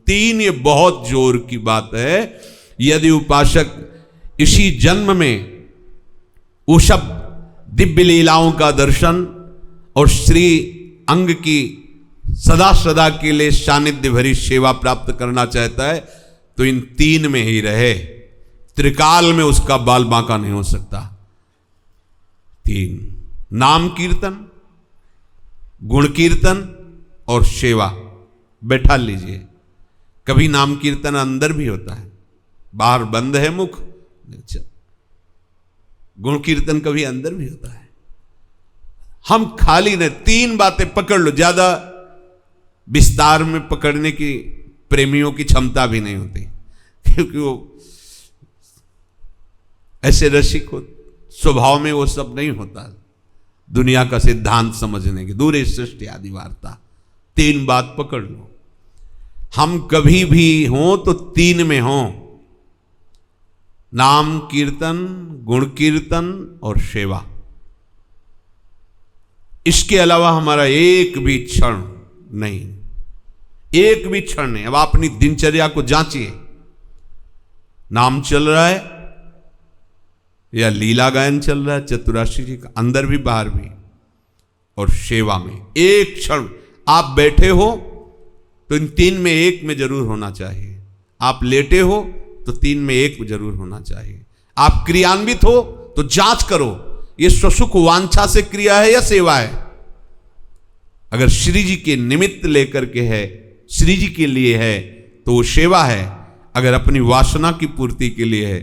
तीन ये बहुत जोर की बात है। यदि उपासक इसी जन्म में वो सब दिव्य लीलाओं का दर्शन और श्री अंग की सदा सदा के लिए सानिध्य भरी सेवा प्राप्त करना चाहता है तो इन तीन में ही रहे, त्रिकाल में उसका बाल बांका नहीं हो सकता। तीन, नाम कीर्तन, गुण कीर्तन और सेवा। बैठा लीजिए, कभी नाम कीर्तन अंदर भी होता है, बाहर बंद है मुख। अच्छा, गुण कीर्तन कभी अंदर भी होता है। हम खाली ने तीन बातें पकड़ लो, ज्यादा विस्तार में पकड़ने की प्रेमियों की क्षमता भी नहीं होती, क्योंकि वो ऐसे रसिक हो, स्वभाव में वो सब नहीं होता। दुनिया का सिद्धांत समझने की दूर सृष्टि आदि वार्ता, तीन बात पकड़ लो। हम कभी भी हों तो तीन में हों, नाम कीर्तन, गुण कीर्तन और सेवा। इसके अलावा हमारा एक भी क्षण नहीं, एक भी क्षण नहीं। अब अपनी दिनचर्या को जांचिए, नाम चल रहा है या लीला गायन चल रहा है चतुराशी जी का, अंदर भी बाहर भी, और सेवा में एक क्षण आप बैठे हो तो इन तीन में एक में जरूर होना चाहिए। आप लेटे हो तो तीन में एक जरूर होना चाहिए। आप क्रियान्वित हो तो जांच करो ये स्वसुख वांछा से क्रिया है या सेवा है। अगर श्री जी के निमित्त लेकर के है, श्री जी के लिए है तो वो सेवा है। अगर अपनी वासना की पूर्ति के लिए है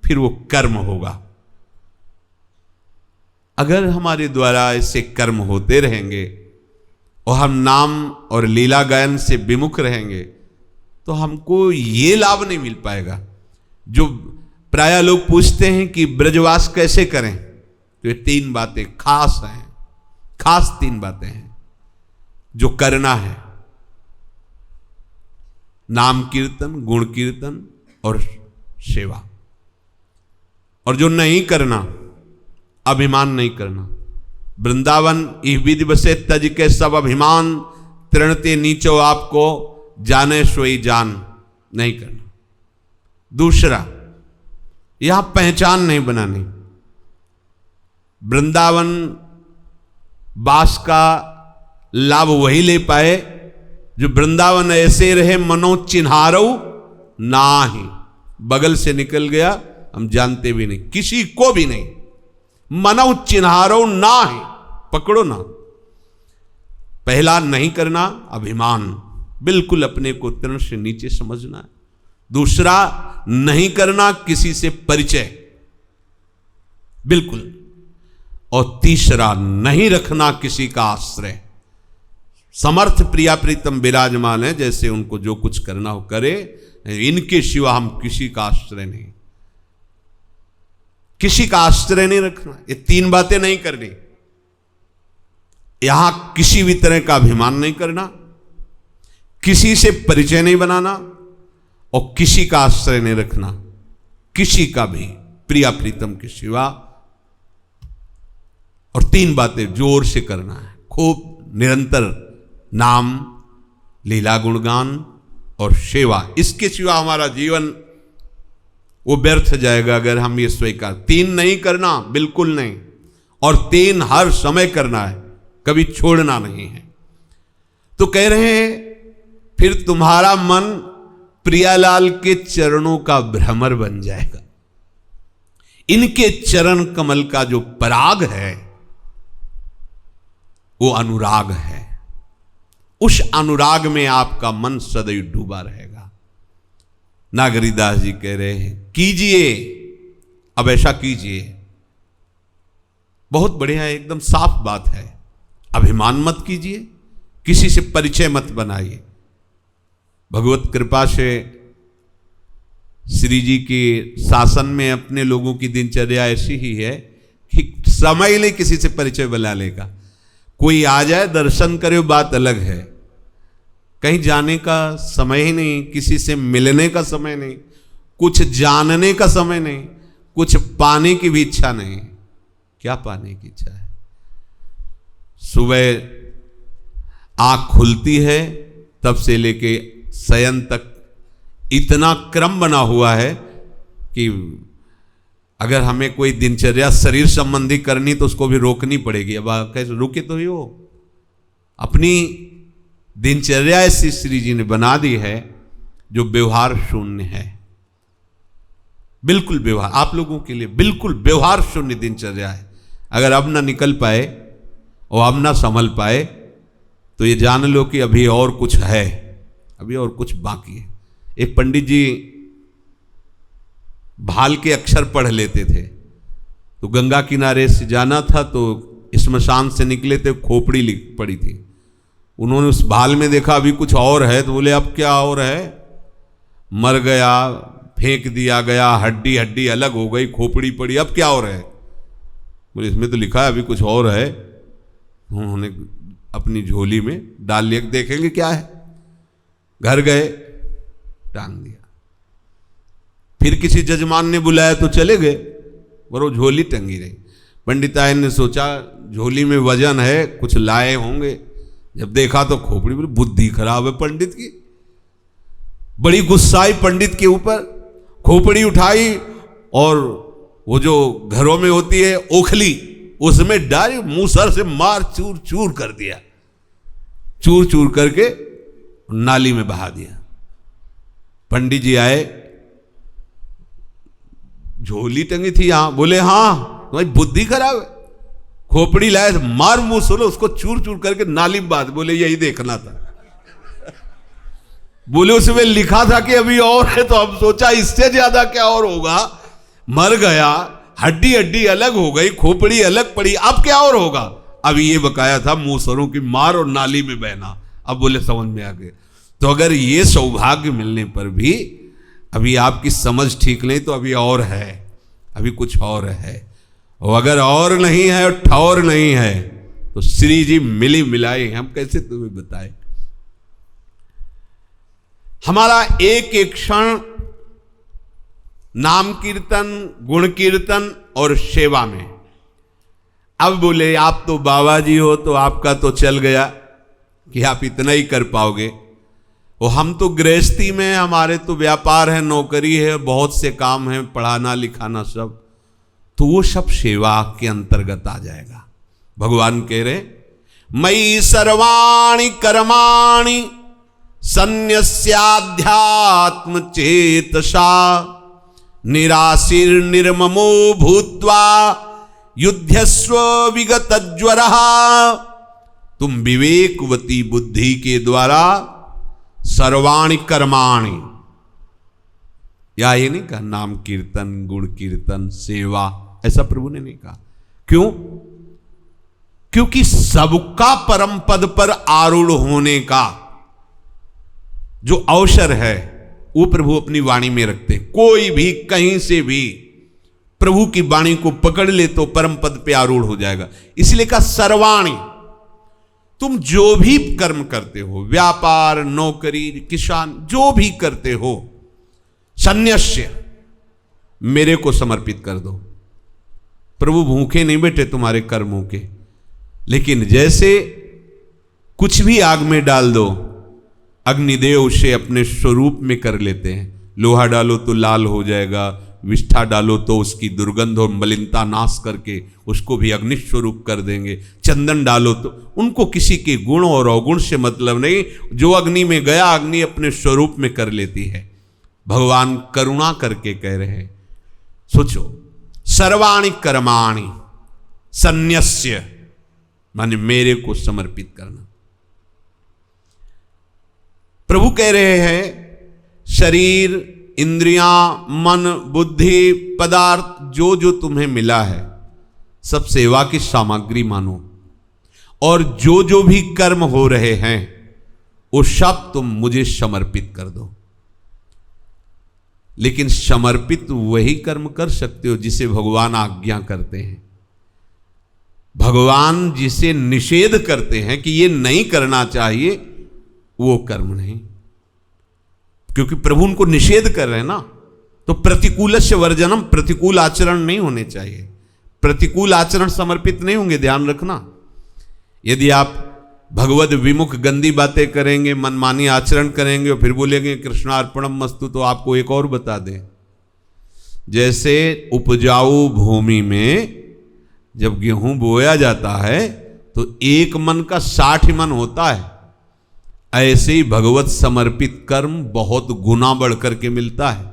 फिर वो कर्म होगा। अगर हमारे द्वारा ऐसे कर्म होते रहेंगे और हम नाम और लीला गायन से विमुख रहेंगे तो हमको ये लाभ नहीं मिल पाएगा। जो प्रायः लोग पूछते हैं कि ब्रजवास कैसे करें, तो ये तीन बातें खास हैं, खास तीन बातें हैं जो करना है। नाम कीर्तन, गुण कीर्तन और सेवा। और जो नहीं करना, अभिमान नहीं करना। वृंदावन इह विधि बसे तज के सब अभिमान, तृणते नीचो आपको जाने सोई जान, नहीं करना। दूसरा, यहां पहचान नहीं बनानी। वृंदावन वास का लाभ वही ले पाए जो वृंदावन ऐसे रहे मनो चिन्हारो नाही, बगल से निकल गया हम जानते भी नहीं, किसी को भी नहीं। मनो चिन्हारो नाही, पकड़ो ना। पहला नहीं करना अभिमान, बिल्कुल अपने को तृण से नीचे समझना है। दूसरा नहीं करना किसी से परिचय, बिल्कुल। और तीसरा नहीं रखना किसी का आश्रय। समर्थ प्रिया प्रीतम विराजमान है, जैसे उनको जो कुछ करना हो करे, इनके सिवा हम किसी का आश्रय नहीं, किसी का आश्रय नहीं रखना। ये तीन बातें नहीं करनी। यहां किसी भी तरह का अभिमान नहीं करना, किसी से परिचय नहीं बनाना और किसी का आश्रय नहीं रखना, किसी का भी प्रिया प्रीतम के सिवा। और तीन बातें जोर से करना है, खूब निरंतर नाम, लीला गुणगान और सेवा। इसके सिवा हमारा जीवन वो व्यर्थ जाएगा अगर हम ये स्वीकार। तीन नहीं करना, बिल्कुल नहीं, और तीन हर समय करना है, कभी छोड़ना नहीं है। तो कह रहे हैं फिर तुम्हारा मन प्रियालाल के चरणों का भ्रमर बन जाएगा। इनके चरण कमल का जो पराग है वो अनुराग है। उस अनुराग में आपका मन सदैव डूबा रहेगा। नागरीदास जी कह रहे हैं कीजिए, अब ऐसा कीजिए। बहुत बढ़िया है, एकदम साफ बात है। अभिमान मत कीजिए, किसी से परिचय मत बनाइए। भगवत कृपा से श्री जी के शासन में अपने लोगों की दिनचर्या ऐसी ही है कि समय ले किसी से परिचय बना लेगा। कोई आ जाए दर्शन करे बात अलग है, कहीं जाने का समय ही नहीं, किसी से मिलने का समय नहीं, कुछ जानने का समय नहीं, कुछ पाने की भी इच्छा नहीं। क्या पाने की इच्छा है? सुबह आँख खुलती है तब से लेके शयन तक इतना क्रम बना हुआ है कि अगर हमें कोई दिनचर्या शरीर संबंधी करनी तो उसको भी रोकनी पड़ेगी। अब कैसे रुके तो ही हो। अपनी दिनचर्या ऐसी श्री जी ने बना दी है जो व्यवहार शून्य है, बिल्कुल व्यवहार, आप लोगों के लिए बिल्कुल व्यवहार शून्य दिनचर्या है। अगर अब ना निकल पाए और अब ना संभल पाए तो ये जान लो कि अभी और कुछ है, अभी और कुछ बाकी है। एक पंडित जी भाल के अक्षर पढ़ लेते थे, तो गंगा किनारे से जाना था तो श्मशान से निकले थे, खोपड़ी लिख पड़ी थी। उन्होंने उस भाल में देखा अभी कुछ और है, तो बोले अब क्या और है? मर गया, फेंक दिया गया, हड्डी हड्डी अलग हो गई, खोपड़ी पड़ी, अब क्या और है? बोले इसमें तो लिखा है अभी कुछ और है। उन्होंने अपनी झोली में डाल लिया, देखेंगे क्या है। घर गए, टांग दिया। फिर किसी जजमान ने बुलाया तो चले गए, और वो झोली टंगी रही। पंडितायन ने सोचा झोली में वजन है, कुछ लाए होंगे। जब देखा तो खोपड़ी, बोले बुद्धि खराब है पंडित की। बड़ी गुस्साई पंडित के ऊपर, खोपड़ी उठाई और वो जो घरों में होती है ओखली, उसमें डाली, मूसर से मार चूर चूर कर दिया, चूर चूर करके नाली में बहा दिया। पंडित जी आए, झोली टंगी थी यहां, बोले हाँ तुम्हारी बुद्धि खराब है, खोपड़ी लाए, मार मूसर, उसको चूर चूर करके नाली में बहा। बोले यही देखना था। बोले उसमें लिखा था कि अभी और है, तो हम सोचा इससे ज्यादा क्या और होगा। मर गया, हड्डी हड्डी अलग हो गई, खोपड़ी अलग पड़ी, अब क्या और होगा? अब ये बकाया था मूसरों की मार और नाली में बहना। अब बोले समझ में आ गए। तो अगर ये सौभाग्य मिलने पर भी अभी आपकी समझ ठीक नहीं, तो अभी और है, अभी कुछ और है। और अगर और नहीं है और ठौर नहीं है तो श्री जी मिली मिलाई, हम कैसे तुम्हें बताएं। हमारा एक एक क्षण नाम कीर्तन, गुण कीर्तन और सेवा में। अब बोले आप तो बाबा जी हो, तो आपका तो चल गया कि आप इतना ही कर पाओगे। वो हम तो गृहस्थी में, हमारे तो व्यापार है, नौकरी है, बहुत से काम है, पढ़ाना लिखाना सब, तो वो सब सेवा के अंतर्गत आ जाएगा। भगवान कह रहे मयि सर्वाणि कर्माणि सन्न्यस्याध्यात्म चेतसा निराशीर निर्ममो भूत्वा युध्यस्व विगत ज्वरः। तुम विवेकवती बुद्धि के द्वारा सर्वाणि कर्माणि, या ये नहीं कहा नाम कीर्तन, गुण कीर्तन, सेवा, ऐसा प्रभु ने नहीं कहा। क्यों? क्योंकि सबका परम पद पर आरूढ़ होने का जो अवसर है वो प्रभु अपनी वाणी में रखते। कोई भी कहीं से भी प्रभु की वाणी को पकड़ ले तो परम पद पे आरूढ़ हो जाएगा। इसलिए कहा सर्वाणी, तुम जो भी कर्म करते हो, व्यापार, नौकरी, किसान, जो भी करते हो, सन्न्यस्य, मेरे को समर्पित कर दो। प्रभु भूखे नहीं बैठे तुम्हारे कर्मों के, लेकिन जैसे कुछ भी आग में डाल दो, अग्निदेव उसे अपने स्वरूप में कर लेते हैं। लोहा डालो तो लाल हो जाएगा, विष्ठा डालो तो उसकी दुर्गंध और मलिनता नाश करके उसको भी अग्नि स्वरूप कर देंगे। चंदन डालो तो, उनको किसी के गुण और अवगुण से मतलब नहीं, जो अग्नि में गया अग्नि अपने स्वरूप में कर लेती है। भगवान करुणा करके कह रहे हैं, सोचो, सर्वाणि कर्माणि सन्न्यस्य, माने मेरे को समर्पित करना। प्रभु कह रहे हैं शरीर, इंद्रियां, मन, बुद्धि, पदार्थ, जो जो तुम्हें मिला है सब सेवा की सामग्री मानो, और जो जो भी कर्म हो रहे हैं वो सब तुम मुझे समर्पित कर दो। लेकिन समर्पित वही कर्म कर सकते हो जिसे भगवान आज्ञा करते हैं। भगवान जिसे निषेध करते हैं कि ये नहीं करना चाहिए, वो कर्म नहीं, क्योंकि प्रभु उनको निषेध कर रहे हैं ना। तो प्रतिकूलस्य वर्जनम, प्रतिकूल आचरण नहीं होने चाहिए। प्रतिकूल आचरण समर्पित नहीं होंगे, ध्यान रखना। यदि आप भगवद विमुख गंदी बातें करेंगे, मनमानी आचरण करेंगे और फिर बोलेंगे कृष्णार्पणम मस्तु, तो आपको एक और बता दें, जैसे उपजाऊ भूमि में जब गेहूं बोया जाता है तो 1 मन का 60 मन होता है, ऐसे ही भगवत समर्पित कर्म बहुत गुना बढ़ करके मिलता है।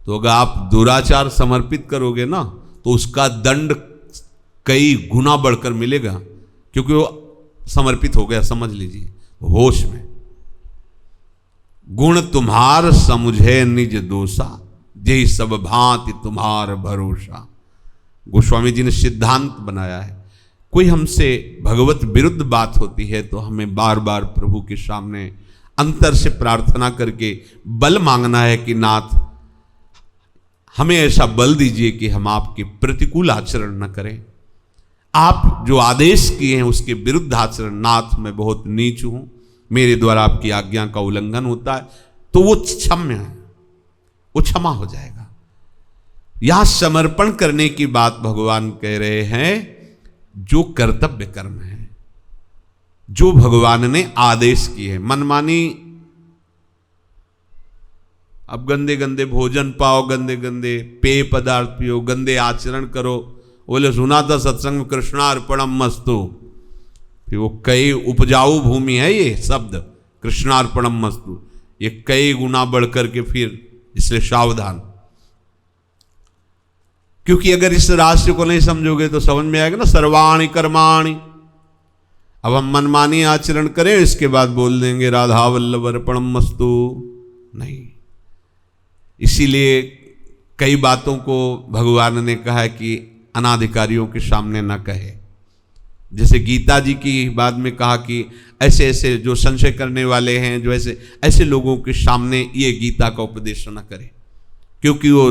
तो अगर आप दुराचार समर्पित करोगे ना तो उसका दंड कई गुना बढ़कर मिलेगा, क्योंकि वो समर्पित हो गया, समझ लीजिए, होश में। गुण तुम्हार समुझे निज दोषा, यही सब भांति तुम्हार भरोसा। गोस्वामी जी ने सिद्धांत बनाया है, कोई हमसे भगवत विरुद्ध बात होती है तो हमें बार बार प्रभु के सामने अंतर से प्रार्थना करके बल मांगना है कि नाथ हमें ऐसा बल दीजिए कि हम आपके प्रतिकूल आचरण न करें, आप जो आदेश किए हैं उसके विरुद्ध आचरण, नाथ मैं बहुत नीच हूं, मेरे द्वारा आपकी आज्ञा का उल्लंघन होता है, तो वो क्षम्य है, वो क्षमा हो जाएगा। यहां समर्पण करने की बात भगवान कह रहे हैं, जो कर्तव्य कर्म है, जो भगवान ने आदेश किए हैं। मनमानी, अब गंदे गंदे भोजन पाओ, गंदे गंदे पेय पदार्थ पियो, गंदे आचरण करो, बोले सुना था सत्संग कृष्णार्पणम मस्तु, फिर वो कई उपजाऊ भूमि है ये शब्द कृष्णार्पणम मस्तु, ये कई गुना बढ़कर के फिर, इसलिए सावधान। क्योंकि अगर इस राष्ट्र को नहीं समझोगे तो समझ में आएगा ना सर्वाणि कर्माणि। अब हम मनमानी आचरण करें, इसके बाद बोल देंगे राधा वल्लभ अर्पणम मस्तु, नहीं। इसीलिए कई बातों को भगवान ने कहा है कि अनाधिकारियों के सामने न कहे। जैसे गीता जी की बाद में कहा कि ऐसे ऐसे जो संशय करने वाले हैं, जो ऐसे लोगों के सामने ये गीता का उपदेश न करें, क्योंकि वो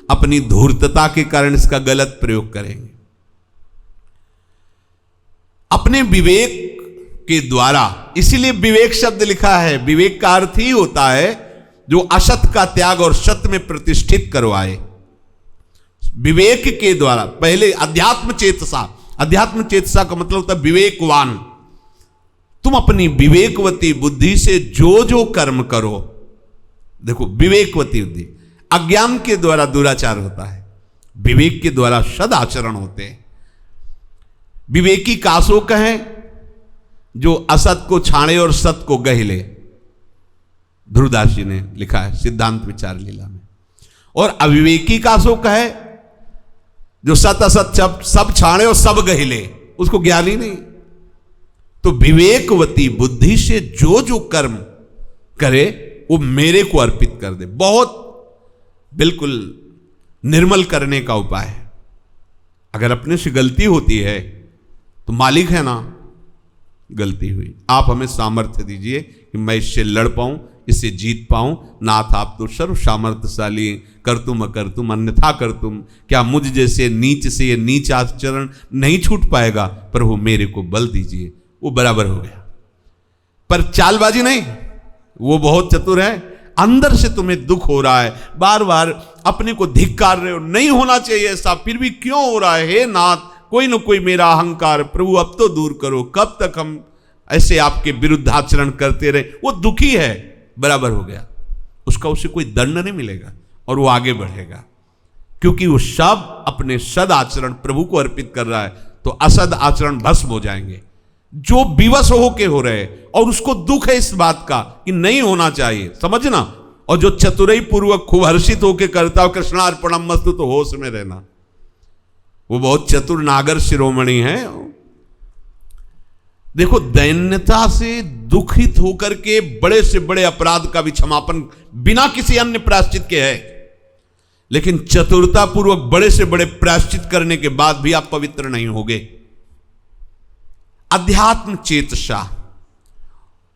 अपनी धूर्तता के कारण इसका गलत प्रयोग करेंगे। अपने विवेक के द्वारा, इसीलिए विवेक शब्द लिखा है, विवेक का अर्थ ही होता है जो असत का त्याग और सत्य में प्रतिष्ठित करवाए। विवेक के द्वारा, पहले अध्यात्म चेतसा, अध्यात्म चेतसा का मतलब होता है विवेकवान। तुम अपनी विवेकवती बुद्धि से जो जो कर्म करो, देखो विवेकवती बुद्धि, अज्ञान के द्वारा दुराचार होता है, विवेक के द्वारा सदाचरण होते हैं। विवेकी कासो कहे जो असत को छाणे और सत को गह ले, ध्रुवदास जी ने लिखा है सिद्धांत विचार लीला में। और अविवेकी कासो कहे जो सत असत सब छाणे और सब गह ले, उसको ज्ञान ही नहीं। तो विवेकवती बुद्धि से जो जो कर्म करे वो मेरे को अर्पित कर दे, बहुत बिल्कुल निर्मल करने का उपाय है। अगर अपने से गलती होती है तो मालिक है ना, गलती हुई, आप हमें सामर्थ्य दीजिए कि मैं इससे लड़ पाऊं, इससे जीत पाऊं। नाथ आप तो सर्व सामर्थ्यशाली, कर तुम अकर तुम अन्यथा कर तुम, क्या मुझ जैसे नीच से ये नीच आचरण नहीं छूट पाएगा, प्रभु मेरे को बल दीजिए। वो बराबर हो गया, पर चालबाजी नहीं, वो बहुत चतुर है। अंदर से तुम्हें दुख हो रहा है, बार बार अपने को धिक्कार रहे हो, नहीं होना चाहिए ऐसा, फिर भी क्यों हो रहा है, हे नाथ कोई न कोई मेरा अहंकार प्रभु अब तो दूर करो, कब तक हम ऐसे आपके विरुद्ध आचरण करते रहे। वो दुखी है, बराबर हो गया, उसका उसे कोई दंड नहीं मिलेगा और वो आगे बढ़ेगा, क्योंकि वो सब अपने सद आचरण प्रभु को अर्पित कर रहा है। तो असद आचरण भस्म हो जाएंगे, जो विवश होके हो रहे और उसको दुख है इस बात का कि नहीं होना चाहिए, समझना। और जो चतुराई पूर्वक खूब हर्षित होके करता हो कृष्णार्पणम मस्तु, तो होश में रहना, वो बहुत चतुर नागर शिरोमणि है। देखो दैन्यता से दुखित होकर के बड़े से बड़े अपराध का भी क्षमापन बिना किसी अन्य प्रायश्चित के है, लेकिन चतुरता पूर्वक बड़े से बड़े प्रायश्चित करने के बाद भी आप पवित्र नहीं होगे। अध्यात्म चेतसा,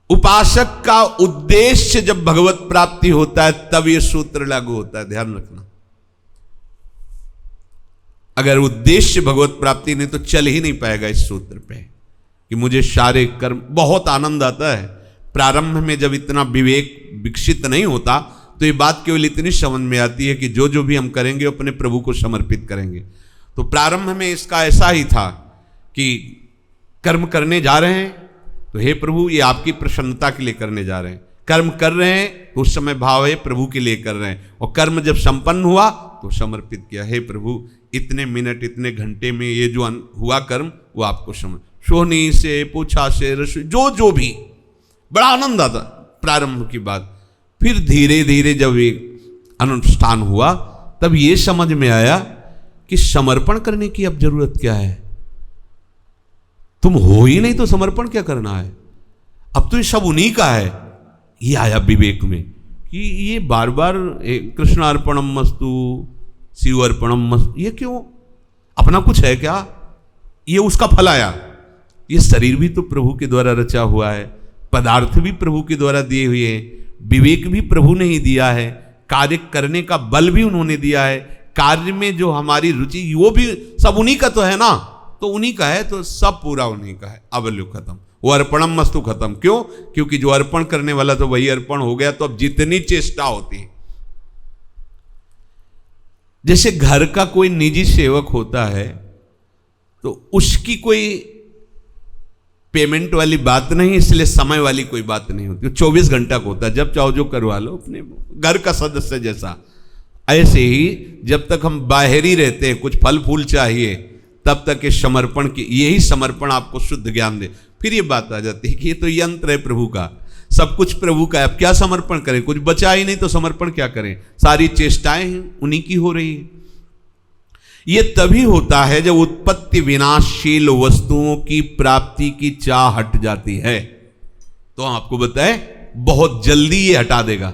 उपासक का उद्देश्य जब भगवत प्राप्ति होता है तब यह सूत्र लागू होता है, ध्यान रखना। अगर उद्देश्य भगवत प्राप्ति नहीं तो चल ही नहीं पाएगा इस सूत्र पे कि मुझे सारे कर्म। बहुत आनंद आता है प्रारंभ में, जब इतना विवेक विकसित नहीं होता तो ये बात केवल इतनी समझ में आती है कि जो जो भी हम करेंगे अपने प्रभु को समर्पित करेंगे। तो प्रारंभ में इसका ऐसा ही था कि कर्म करने जा रहे हैं, तो हे प्रभु ये आपकी प्रसन्नता के लिए करने जा रहे हैं। कर्म कर रहे हैं तो उस समय भाव है प्रभु के लिए कर रहे हैं, और कर्म जब संपन्न हुआ तो समर्पित किया, हे प्रभु इतने मिनट इतने घंटे में ये जो हुआ कर्म वो आपको समर्पित। सोहनी से, पूछा से, रसोई जो जो भी, बड़ा आनंद आता प्रारंभ की बात। फिर धीरे धीरे जब ये अनुष्ठान हुआ तब ये समझ में आया कि समर्पण करने की अब जरूरत क्या है। तुम हो ही नहीं तो समर्पण क्या करना है, अब तो ये सब उन्हीं का है। ये आया विवेक में कि ये बार बार कृष्णार्पणम मस्तु, शिव अर्पणम मस्तु, ये क्यों, अपना कुछ है क्या, ये उसका फल आया। ये शरीर भी तो प्रभु के द्वारा रचा हुआ है, पदार्थ भी प्रभु के द्वारा दिए हुए हैं, विवेक भी प्रभु ने ही दिया है, कार्य करने का बल भी उन्होंने दिया है, कार्य में जो हमारी रुचि वो भी सब उन्हीं का तो है ना, तो उन्हीं का है तो सब पूरा उन्हीं का है। अब लो खत्म, वो अर्पणम मस्तु खत्म। क्यों? क्योंकि जो अर्पण करने वाला तो वही अर्पण हो गया। तो अब जितनी चेष्टा होती है, जैसे घर का कोई निजी सेवक होता है तो उसकी कोई पेमेंट वाली बात नहीं, इसलिए समय वाली कोई बात नहीं होती, 24 घंटा का होता है, जब चाहो जो करवा लो, अपने घर का सदस्य जैसा। ऐसे ही जब तक हम बाहरी रहते हैं, कुछ फल फूल चाहिए, तब तक ये समर्पण की, यही समर्पण आपको शुद्ध ज्ञान दे। फिर ये बात आ जाती है कि ये तो यंत्र है प्रभु का, सब कुछ प्रभु का है, अब क्या समर्पण करें, कुछ बचा ही नहीं तो समर्पण क्या करें, सारी चेष्टाएं उन्हीं की हो रही है। ये तभी होता है जब उत्पत्ति विनाशशील वस्तुओं की प्राप्ति की चाह हट जाती है। तो आपको बताए बहुत जल्दी ये हटा देगा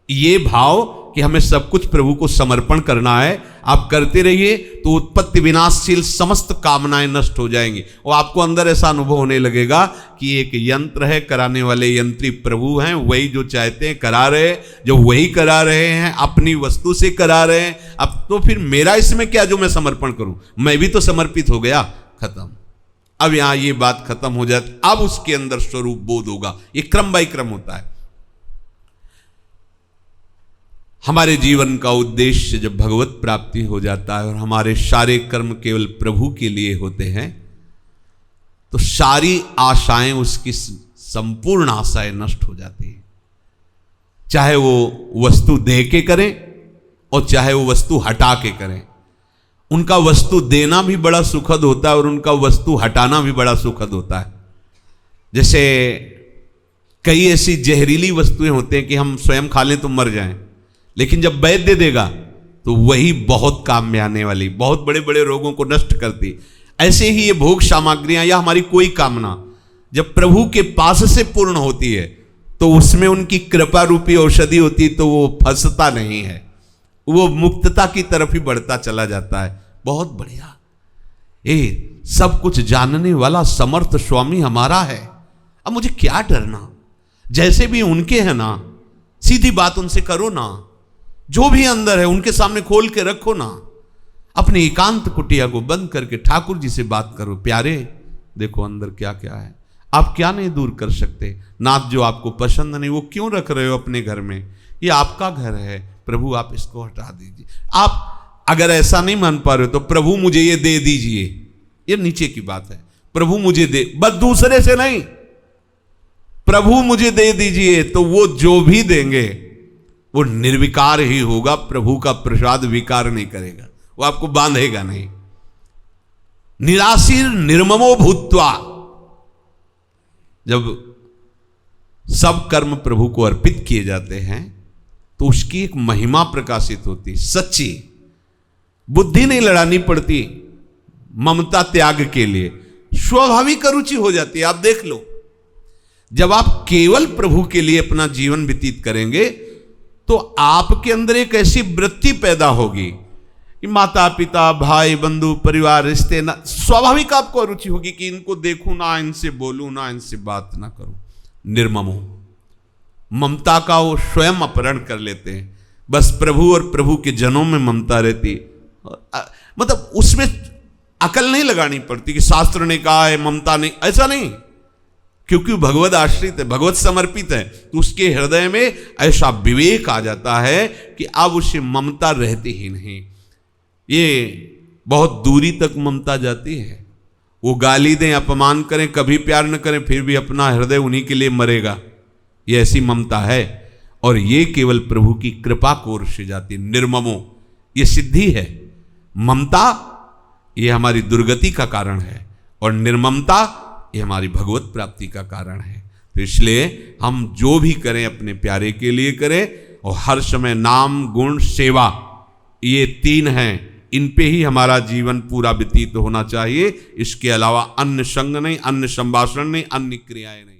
ये भाव कि हमें सब कुछ प्रभु को समर्पण करना है। आप करते रहिए तो उत्पत्ति विनाशशील समस्त कामनाएं नष्ट हो जाएंगी, और आपको अंदर ऐसा अनुभव होने लगेगा कि एक यंत्र है, कराने वाले यंत्री प्रभु हैं, वही जो चाहते हैं करा रहे, जो वही करा रहे हैं, अपनी वस्तु से करा रहे हैं। अब तो फिर मेरा इसमें क्या जो मैं समर्पण करूं, मैं भी तो समर्पित हो गया, खत्म। अब यहां ये बात खत्म हो जाती, अब उसके अंदर स्वरूप बोध होगा। ये क्रम बाय क्रम होता है। हमारे जीवन का उद्देश्य जब भगवत प्राप्ति हो जाता है और हमारे सारे कर्म केवल प्रभु के लिए होते हैं, तो सारी आशाएं, उसकी संपूर्ण आशाएं नष्ट हो जाती हैं। चाहे वो वस्तु दे के करें और चाहे वो वस्तु हटा के करें। उनका वस्तु देना भी बड़ा सुखद होता है और उनका वस्तु हटाना भी बड़ा सुखद होता है। जैसे कई ऐसी जहरीली वस्तुएं होती हैं कि हम स्वयं खा लें तो मर जाएं, लेकिन जब वैद्य देगा तो वही बहुत काम में आने वाली, बहुत बड़े बड़े रोगों को नष्ट करती। ऐसे ही ये भोग सामग्रियां या हमारी कोई कामना जब प्रभु के पास से पूर्ण होती है तो उसमें उनकी कृपा रूपी औषधि होती है, तो वो फंसता नहीं है, वो मुक्तता की तरफ ही बढ़ता चला जाता है। बहुत बढ़िया, ये सब कुछ जानने वाला समर्थ स्वामी हमारा है, अब मुझे क्या डरना, जैसे भी उनके हैं ना, सीधी बात उनसे करो ना, जो भी अंदर है उनके सामने खोल के रखो ना, अपनी एकांत कुटिया को बंद करके ठाकुर जी से बात करो। प्यारे देखो अंदर क्या क्या है, आप क्या नहीं दूर कर सकते। नाथ जो आपको पसंद नहीं वो क्यों रख रहे हो अपने घर में, ये आपका घर है, प्रभु आप इसको हटा दीजिए। आप अगर ऐसा नहीं मान पा रहे हो तो प्रभु मुझे ये दे दीजिए, ये नीचे की बात है। प्रभु मुझे दे, बस दूसरे से नहीं, प्रभु मुझे दे दीजिए, तो वो जो भी देंगे वो निर्विकार ही होगा। प्रभु का प्रसाद विकार नहीं करेगा, वो आपको बांधेगा नहीं। निराशीर निर्ममो भूत्वा, जब सब कर्म प्रभु को अर्पित किए जाते हैं तो उसकी एक महिमा प्रकाशित होती, सच्ची बुद्धि नहीं लड़ानी पड़ती, ममता त्याग के लिए स्वाभाविक रुचि हो जाती है। आप देख लो, जब आप केवल प्रभु के लिए अपना जीवन व्यतीत करेंगे तो आपके अंदर एक ऐसी वृत्ति पैदा होगी कि माता पिता भाई बंधु परिवार रिश्ते ना, स्वाभाविक आपको रुचि होगी कि इनको देखूं ना, इनसे बोलूं ना, इनसे बात ना करूं। निर्ममो, ममता का वो स्वयं अपहरण कर लेते हैं। बस प्रभु और प्रभु के जनों में ममता रहती, मतलब उसमें अकल नहीं लगानी पड़ती कि शास्त्र ने कहा है ममता नहीं, ऐसा नहीं, क्योंकि भगवत आश्रित है, भगवत समर्पित है, तो उसके हृदय में ऐसा विवेक आ जाता है कि अब उसे ममता रहती ही नहीं। ये बहुत दूरी तक ममता जाती है वो गाली दें, अपमान करें, कभी प्यार न करें, फिर भी अपना हृदय उन्हीं के लिए मरेगा। ये ऐसी ममता है, और ये केवल प्रभु की कृपा को ओर से जाती है। निर्ममो, ये सिद्धि है। ममता ये हमारी दुर्गति का कारण है, और निर्ममता ये हमारी भगवत प्राप्ति का कारण है। तो इसलिए हम जो भी करें अपने प्यारे के लिए करें, और हर समय नाम, गुण, सेवा, ये 3 हैं, इन पे ही हमारा जीवन पूरा व्यतीत होना चाहिए। इसके अलावा अन्य संग नहीं, अन्य संभाषण नहीं, अन्य क्रियाएं नहीं।